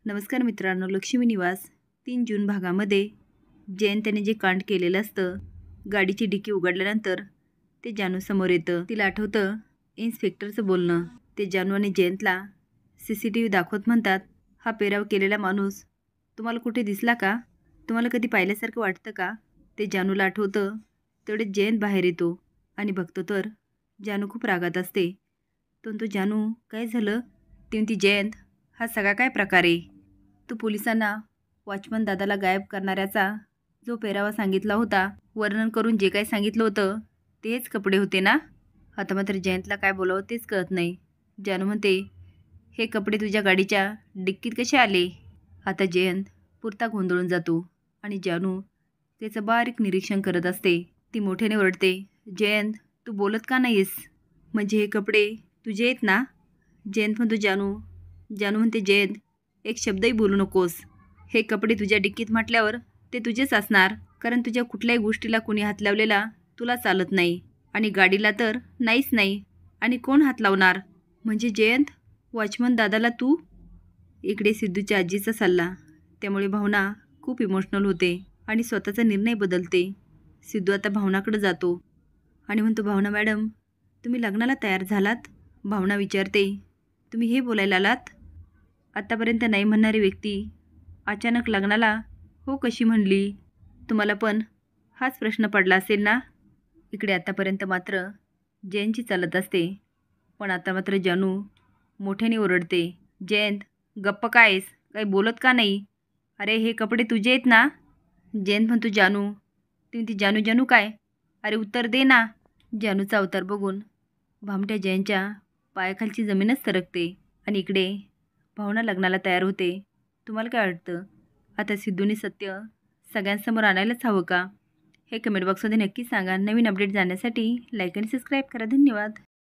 नमस्कार मित्रांनो, लक्ष्मी निवास 3 जून भागामध्ये जयंत त्याने जे कांड केलेलं असतं, गाडीची डिक्की उघडल्यानंतर ते जानू समोर येतं. तिला आठवतं इन्स्पेक्टरचं बोलणं. ते जानू आणि जयंतला CCTV दाखवत म्हणतात, हा पेराव केलेला माणूस तुम्हाला कुठे दिसला का? तुम्हाला कधी पाहिल्यासारखं वाटतं का? ते जानूला आठवतं. तेवढे जयंत बाहेर येतो आणि बघतो तर जानू खूप रागात असते. तो जानू काय झालं? ती म्हणती, जयंत हा सगळा काय प्रकार आहे? तू पोलिसांना वॉचमन दादाला गायब करणाऱ्याचा जो पेरावा सांगितला होता, वर्णन करून जे काही सांगितलं होतं तेच कपडे होते ना? आता मात्र जयंतला काय बोलावं तेच कळत नाही. जानू म्हणते, हे कपडे तुझ्या गाडीच्या डिक्कीत कसे आले? आता जयंत पुरता गोंधळून जातो आणि जानू त्याचं बारीक निरीक्षण करत असते. ती मोठ्याने ओरडते, जयंत तू बोलत का नाहीस? म्हणजे हे कपडे तुझे आहेत ना? जयंत म्हणतो, जानू म्हणते, जयंत एक शब्दही बोलू नकोस. हे कपडे तुझ्या डिक्कीत म्हटल्यावर ते तुझेच असणार, कारण तुझ्या कुठल्याही गोष्टीला कुणी हात लावलेला तुला चालत नाही आणि गाडीला तर नाहीच नाही. आणि कोण हात लावणार? म्हणजे जयंत वॉचमन दादाला तू? इकडे सिद्धूच्या आजीचा सल्ला, त्यामुळे भावना खूप इमोशनल होते आणि स्वतःचा निर्णय बदलते. सिद्धू आता भावनाकडे जातो आणि म्हणतो, भावना मॅडम तुम्ही लग्नाला तयार झालात? भावना विचारते, तुम्ही हे बोलायला आलात? आत्तापर्यंत नाही म्हणणारी व्यक्ती अचानक लग्नाला हो कशी म्हणली? तुम्हाला पण हाच प्रश्न पडला असेल ना? इकडे आत्तापर्यंत मात्र जयंतची चालत असते, पण आता मात्र जानू मोठ्याने ओरडते, जयंत गप्प कायस? काही बोलत का नाही? अरे हे कपडे तुझे आहेत ना? जयंत म्हणतो, जानू. ती जानू जानू काय? अरे उत्तर दे ना. जानूचा अवतार बघून भामट्या जयंतच्या पायाखालची जमीनच सरकते आणि इकडे भावना लग्नाला तयार होते. तुम्हाला काय वाटतं? आता सिद्धूने सत्य सगळ्यांसमोर आणायलाच हवं का? हे कमेंट बॉक्समध्ये नक्की सांगा. नवीन अपडेट जाण्यासाठी लाईक आणि सबस्क्राईब करा. धन्यवाद.